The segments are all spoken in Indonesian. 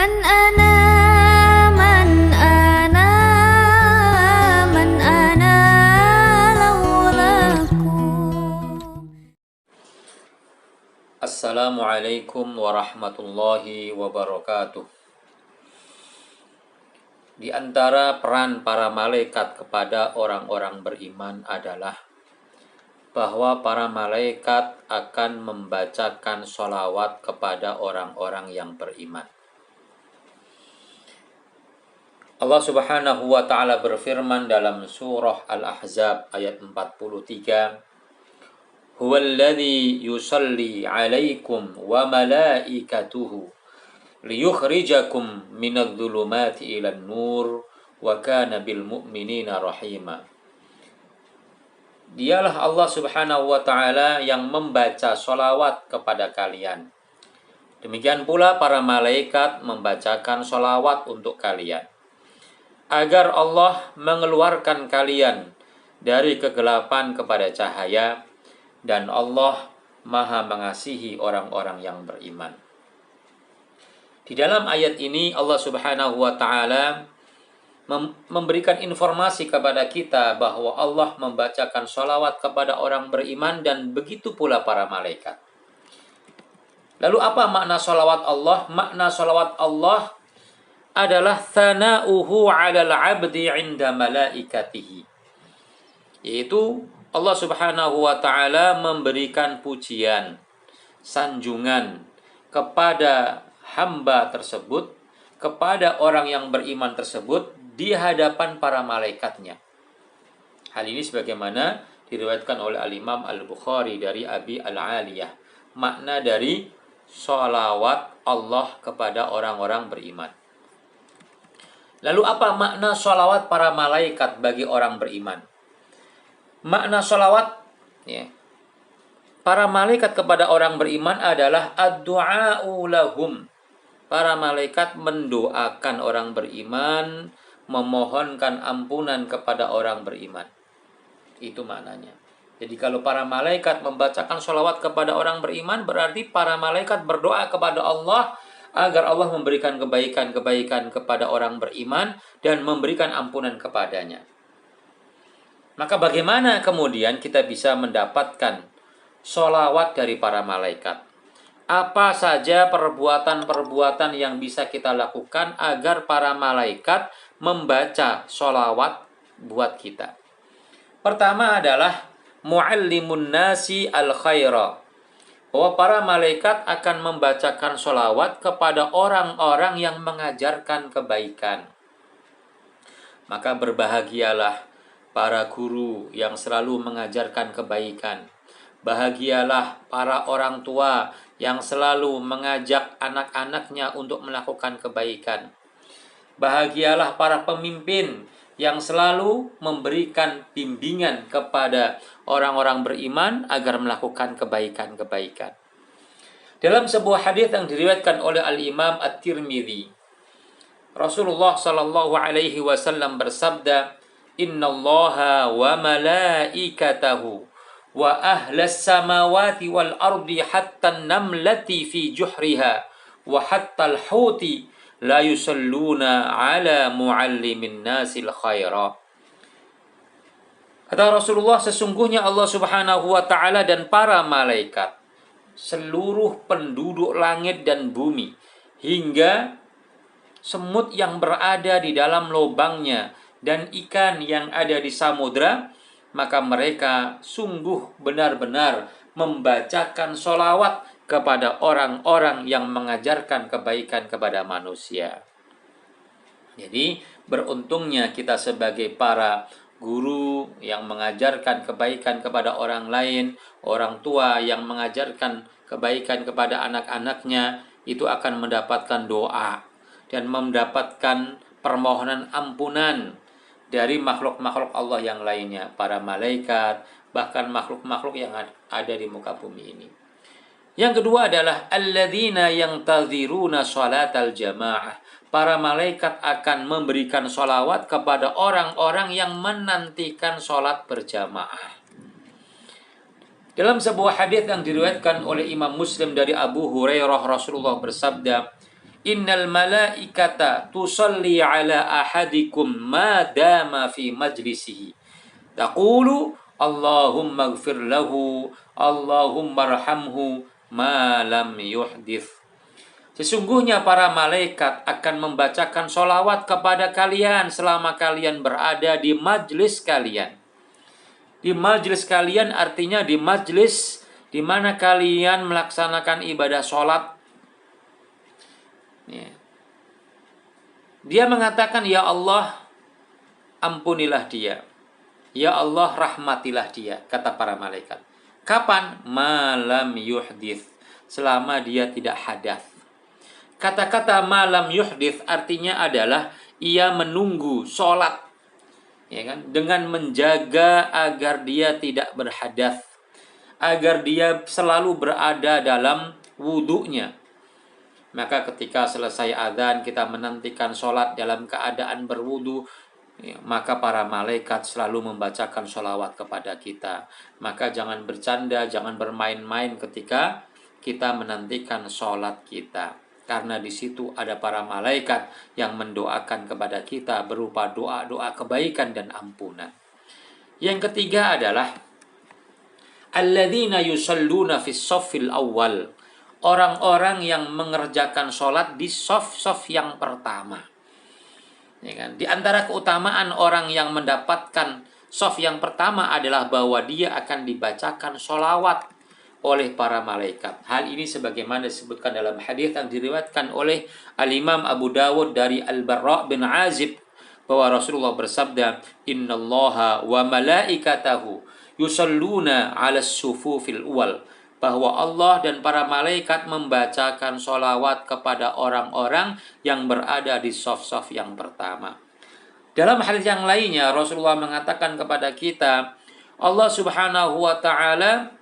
من أنا من أنا من أنا لولاكم. Assalamualaikum warahmatullahi wabarakatuh. Di antara peran para malaikat kepada orang-orang beriman adalah bahwa para malaikat akan membacakan sholawat kepada orang-orang yang beriman. Allah Subhanahu wa ta'ala berfirman dalam surah Al-Ahzab ayat 43, Huwallazi yusalli alaikum wa malaikatuhu liyukhrijakum minadh-dhulumati ilan nur wa kana bil mu'minina rahima. Dialah Allah Subhanahu wa ta'ala yang membaca sholawat kepada kalian. Demikian pula para malaikat membacakan sholawat untuk kalian, agar Allah mengeluarkan kalian dari kegelapan kepada cahaya, dan Allah Maha mengasihi orang-orang yang beriman. Di dalam ayat ini Allah Subhanahu wa ta'ala memberikan informasi kepada kita bahwa Allah membacakan sholawat kepada orang beriman, dan begitu pula para malaikat. Lalu apa makna sholawat Allah? Makna sholawat Allah adalah thana'uhu 'alal 'abdi 'inda malaikatihi, yaitu Allah Subhanahu wa ta'ala memberikan pujian, sanjungan kepada hamba tersebut, kepada orang yang beriman tersebut di hadapan para malaikatnya. Hal ini sebagaimana diriwayatkan oleh Al-Imam Al-Bukhari dari Abi Al-Aliyah. Makna dari sholawat Allah kepada orang-orang beriman. Lalu apa makna sholawat para malaikat bagi orang beriman? Makna sholawat para malaikat kepada orang beriman adalah ad-du'a'u lahum. Para malaikat mendoakan orang beriman, memohonkan ampunan kepada orang beriman. Itu maknanya. Jadi kalau para malaikat membacakan sholawat kepada orang beriman, berarti para malaikat berdoa kepada Allah agar Allah memberikan kebaikan-kebaikan kepada orang beriman dan memberikan ampunan kepadanya. Maka bagaimana kemudian kita bisa mendapatkan sholawat dari para malaikat? Apa saja perbuatan-perbuatan yang bisa kita lakukan agar para malaikat membaca sholawat buat kita? Pertama adalah mu'allimun nasi al-khaira, bahwa para malaikat akan membacakan sholawat kepada orang-orang yang mengajarkan kebaikan. Maka berbahagialah para guru yang selalu mengajarkan kebaikan. Bahagialah para orang tua yang selalu mengajak anak-anaknya untuk melakukan kebaikan. Bahagialah para pemimpin yang selalu memberikan bimbingan kepada orang-orang beriman agar melakukan kebaikan-kebaikan. Dalam sebuah hadis yang diriwayatkan oleh Al-Imam At-Tirmidzi, Rasulullah sallallahu alaihi wasallam bersabda, "Innallaha wa malaikatahu wa ahlas samawati wal ardi hatta an-namlati fi juhriha wa hatta al-huti la yusalluna ala muallimin nasil khaira." Kata Rasulullah, sesungguhnya Allah Subhanahu wa ta'ala dan para malaikat, seluruh penduduk langit dan bumi, hingga semut yang berada di dalam lubangnya dan ikan yang ada di samudra, maka mereka sungguh benar-benar membacakan sholawat kepada orang-orang yang mengajarkan kebaikan kepada manusia. Jadi beruntungnya kita sebagai para guru yang mengajarkan kebaikan kepada orang lain, orang tua yang mengajarkan kebaikan kepada anak-anaknya, itu akan mendapatkan doa dan mendapatkan permohonan ampunan dari makhluk-makhluk Allah yang lainnya, para malaikat, bahkan makhluk-makhluk yang ada di muka bumi ini. Yang kedua adalah alladzina yantaziruna sholatal jamaah. Para malaikat akan memberikan sholawat kepada orang-orang yang menantikan sholat berjamaah. Dalam sebuah hadis yang diriwayatkan oleh Imam Muslim dari Abu Hurairah, Rasulullah bersabda, innal malaikata tusalli ala ahadikum ma dama fi majlisihi taqulu Allahumma ighfir lahu Allahumma arhamhu ma lam yuhdith. Sesungguhnya para malaikat akan membacakan sholawat kepada kalian selama kalian berada di majlis kalian. Di majlis kalian artinya di majlis di mana kalian melaksanakan ibadah sholat. Dia mengatakan, ya Allah, ampunilah dia. Ya Allah, rahmatilah dia, kata para malaikat. Kapan? Malam yuhdith, selama dia tidak hadas. Kata-kata malam yuhdith artinya adalah ia menunggu sholat, ya kan, dengan menjaga agar dia tidak berhadas, agar dia selalu berada dalam wudhunya. Maka ketika selesai adzan kita menantikan sholat dalam keadaan berwudhu, ya, maka para malaikat selalu membacakan sholawat kepada kita. Maka jangan bercanda, jangan bermain-main ketika kita menantikan sholat kita. Karena di situ ada para malaikat yang mendoakan kepada kita berupa doa-doa kebaikan dan ampunan. Yang ketiga adalah alladzina yusalluna fis shaffil awwal. Orang-orang yang mengerjakan sholat di shaf yang pertama. Ya kan? Di antara keutamaan orang yang mendapatkan shaf yang pertama adalah bahwa dia akan dibacakan sholawat oleh para malaikat. Hal ini sebagaimana disebutkan dalam hadis yang diriwayatkan oleh Al-Imam Abu Dawud dari Al-Barra bin Azib bahwa Rasulullah bersabda, innallaha wa malaikatahu yusalluna 'alas sufufil awwal, bahwa Allah dan para malaikat membacakan sholawat kepada orang-orang yang berada di shaf yang pertama. Dalam hadis yang lainnya Rasulullah mengatakan kepada kita, Allah Subhanahu wa taala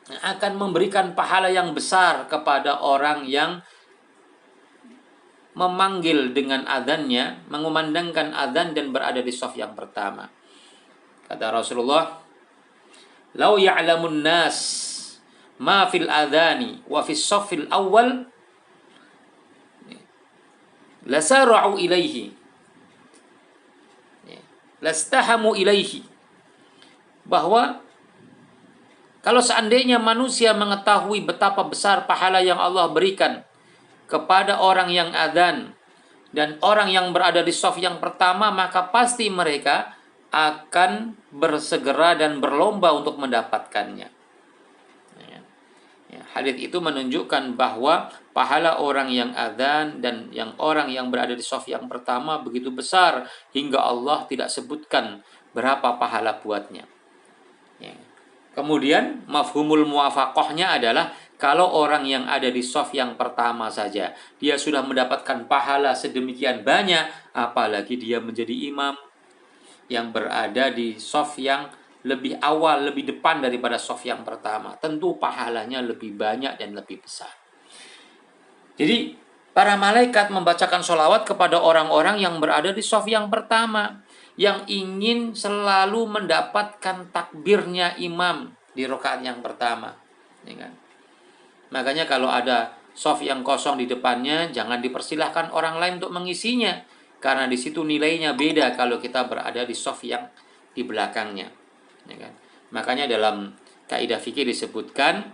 akan memberikan pahala yang besar kepada orang yang memanggil dengan adzannya, mengumandangkan adzan dan berada di shaf yang pertama. Kata Rasulullah, "Lau ya'lamun nas ma fil adzani wa fis shaffil awwal lasara'u ilaihi lastahamu ilaihi." Bahwa kalau seandainya manusia mengetahui betapa besar pahala yang Allah berikan kepada orang yang adzan dan orang yang berada di shaf yang pertama, maka pasti mereka akan bersegera dan berlomba untuk mendapatkannya. Hadits itu menunjukkan bahwa pahala orang yang adzan dan orang yang berada di shaf yang pertama begitu besar hingga Allah tidak sebutkan berapa pahala buatnya. Kemudian mafhumul muwafaqahnya adalah kalau orang yang ada di shaf yang pertama saja dia sudah mendapatkan pahala sedemikian banyak, apalagi dia menjadi imam yang berada di shaf yang lebih awal, lebih depan daripada shaf yang pertama. Tentu pahalanya lebih banyak dan lebih besar. Jadi para malaikat membacakan sholawat kepada orang-orang yang berada di shaf yang pertama, yang ingin selalu mendapatkan takbirnya imam di rakaat yang pertama, ya kan? Makanya kalau ada shaf yang kosong di depannya, jangan dipersilahkan orang lain untuk mengisinya, karena di situ nilainya beda kalau kita berada di shaf yang di belakangnya, ya kan? Makanya dalam kaidah fikih disebutkan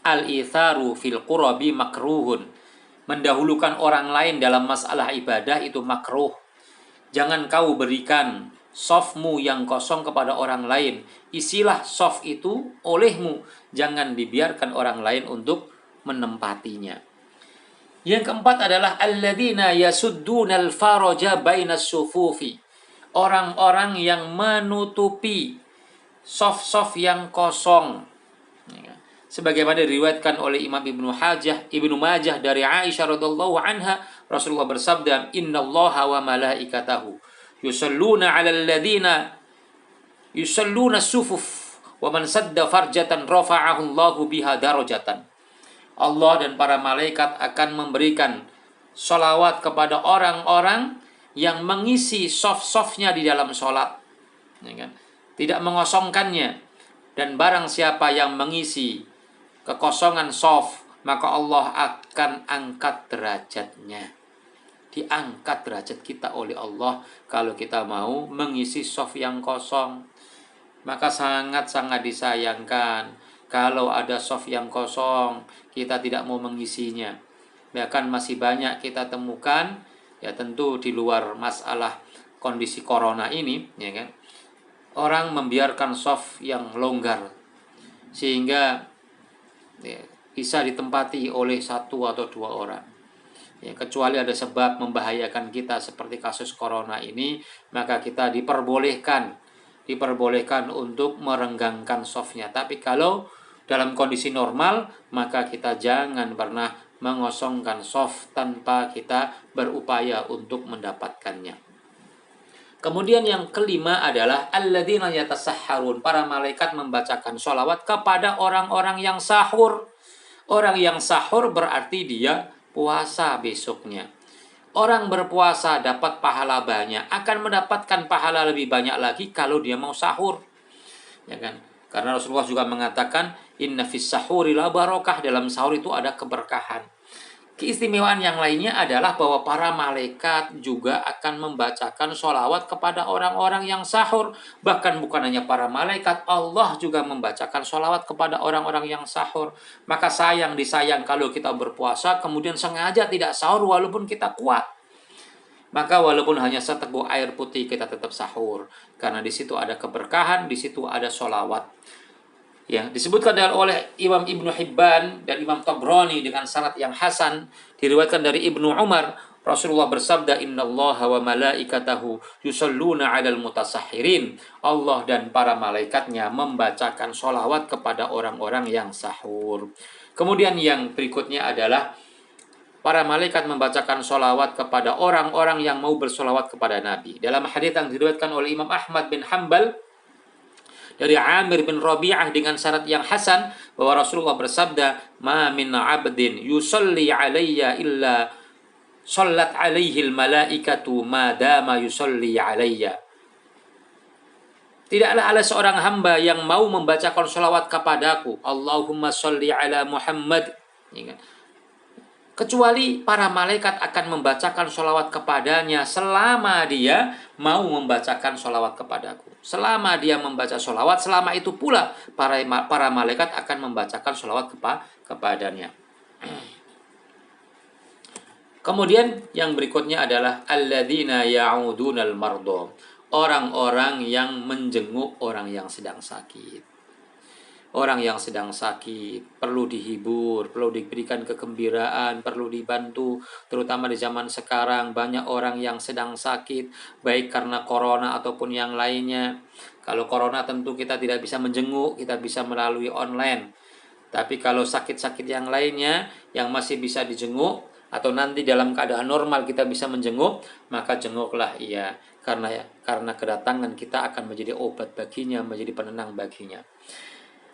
al-itharu fil qurabi makruhun, mendahulukan orang lain dalam masalah ibadah itu makruh. Jangan kau berikan shafmu yang kosong kepada orang lain. Isilah shaf itu olehmu. Jangan dibiarkan orang lain untuk menempatinya. Yang keempat adalah alladzina yasuddunal faraja bainas sufufi. Orang-orang yang menutupi shaf-shaf yang kosong. Sebagaimana diriwayatkan oleh Imam Ibnu Majah dari Aisyah radhiyallahu anha, Rasulullah bersabda, "Innallaha wa malaikatahu yusalluna 'alal ladzina yusalluna sufuf wa man sadda farjatan rafa'ahu Allahu biha darajatan." Allah dan para malaikat akan memberikan sholawat kepada orang-orang yang mengisi shaf-shafnya di dalam sholat, ya kan? Tidak mengosongkannya. Dan barang siapa yang mengisi kekosongan shaf maka Allah akan angkat derajatnya. Diangkat derajat kita oleh Allah kalau kita mau mengisi saf yang kosong. Maka sangat-sangat disayangkan kalau ada saf yang kosong, kita tidak mau mengisinya. Bahkan masih banyak kita temukan, ya tentu di luar masalah kondisi corona ini, ya kan, orang membiarkan saf yang longgar sehingga ya, bisa ditempati oleh satu atau dua orang. Ya, kecuali ada sebab membahayakan kita seperti kasus corona ini, maka kita diperbolehkan untuk merenggangkan softnya. Tapi kalau dalam kondisi normal, maka kita jangan pernah mengosongkan soft tanpa kita berupaya untuk mendapatkannya. Kemudian yang kelima adalah alladzina yatasahharun. Para malaikat membacakan sholawat kepada orang-orang yang sahur. Orang yang sahur berarti dia puasa besoknya. Orang berpuasa dapat pahala banyak, akan mendapatkan pahala lebih banyak lagi kalau dia mau sahur. Ya kan? Karena Rasulullah juga mengatakan inna fis sahuri la barokah, dalam sahur itu ada keberkahan. Keistimewaan yang lainnya adalah bahwa para malaikat juga akan membacakan sholawat kepada orang-orang yang sahur. Bahkan bukan hanya para malaikat, Allah juga membacakan sholawat kepada orang-orang yang sahur. Maka disayang kalau kita berpuasa kemudian sengaja tidak sahur walaupun kita kuat. Maka walaupun hanya seteguk air putih kita tetap sahur. Karena di situ ada keberkahan, di situ ada sholawat. Ya, disebutkan oleh Imam Ibnu Hibban dan Imam Tabrani dengan syarat yang hasan, diriwayatkan dari Ibnu Umar, Rasulullah bersabda, innallaha wa malaikatahu yusalluna 'alal mutasahhirin. Allah dan para malaikatnya membacakan sholawat kepada orang-orang yang sahur. Kemudian yang berikutnya adalah para malaikat membacakan sholawat kepada orang-orang yang mau bersolawat kepada Nabi. Dalam hadits yang diriwayatkan oleh Imam Ahmad bin Hanbal dari Amir bin Rabi'ah dengan syarat yang hasan, bahwa Rasulullah bersabda, ma min 'abdin yusalli 'alayya illa shallat 'alaihil malaikatu ma dama yusalli 'alayya. Tidaklah ada seorang hamba yang mau membacakan sholawat kepadaku, Allahumma sholli ala Muhammad, kecuali para malaikat akan membacakan sholawat kepadanya selama dia mau membacakan sholawat kepadaku. Selama dia membaca sholawat, selama itu pula para malaikat akan membacakan sholawat kepadanya. Kemudian yang berikutnya adalah alladzina ya'udunal mardo. Orang-orang yang menjenguk orang yang sedang sakit. Orang yang sedang sakit perlu dihibur, perlu diberikan kegembiraan, perlu dibantu. Terutama di zaman sekarang banyak orang yang sedang sakit, baik karena corona ataupun yang lainnya. Kalau corona tentu kita tidak bisa menjenguk, kita bisa melalui online. Tapi kalau sakit-sakit yang lainnya yang masih bisa dijenguk, atau nanti dalam keadaan normal kita bisa menjenguk, maka jenguklah ia. Karena kedatangan kita akan menjadi obat baginya, menjadi penenang baginya.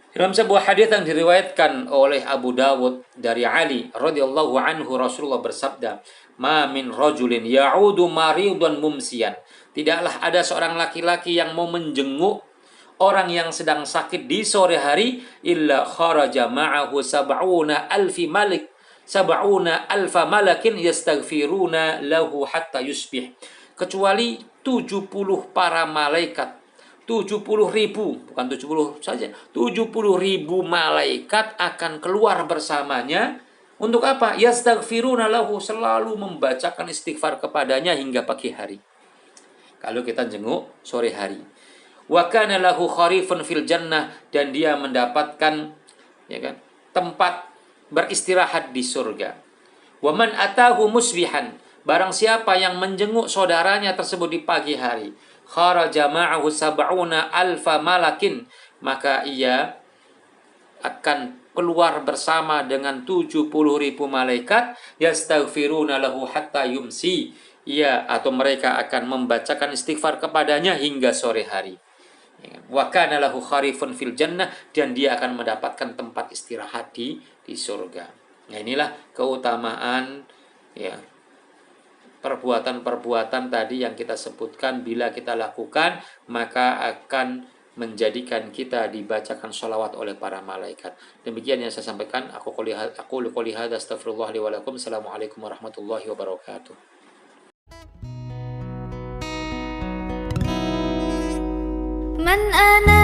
Dalam sebuah hadis yang diriwayatkan oleh Abu Dawud dari Ali radhiyallahu anhu, Rasulullah bersabda, "Ma min rajulin ya'udu maridan mumsiyan." Tidaklah ada seorang laki-laki yang mau menjenguk orang yang sedang sakit di sore hari, illa kharaja ma'ahu sab'una alfa malakin yastaghfiruna lahu hatta yusbih. Kecuali 70 para malaikat, 70.000, bukan 70 saja, 70.000 malaikat akan keluar bersamanya. Untuk apa? Yastaghfiruna lahu, selalu membacakan istighfar kepadanya hingga pagi hari. Kalau kita jenguk sore hari. Wa kana lahu kharifun fil jannah, dan dia mendapatkan, ya kan, tempat beristirahat di surga. Wa man atahu musbihan, barang siapa yang menjenguk saudaranya tersebut di pagi hari, kharaja ma'ahu sab'una alfa malakin, maka ia akan keluar bersama dengan 70.000 malaikat, yastaghfiruna lahu hatta yumsi, atau mereka akan membacakan istighfar kepadanya hingga sore hari. Wa kana lahu kharifun fil jannah, dan dia akan mendapatkan tempat istirahat di surga. Nah, inilah keutamaan perbuatan-perbuatan tadi yang kita sebutkan. Bila kita lakukan, maka akan menjadikan kita dibacakan sholawat oleh para malaikat. Demikian yang saya sampaikan. Aku qouli hadza astaghfirullah li wa lakum. Assalamualaikum warahmatullahi wabarakatuh. من أنا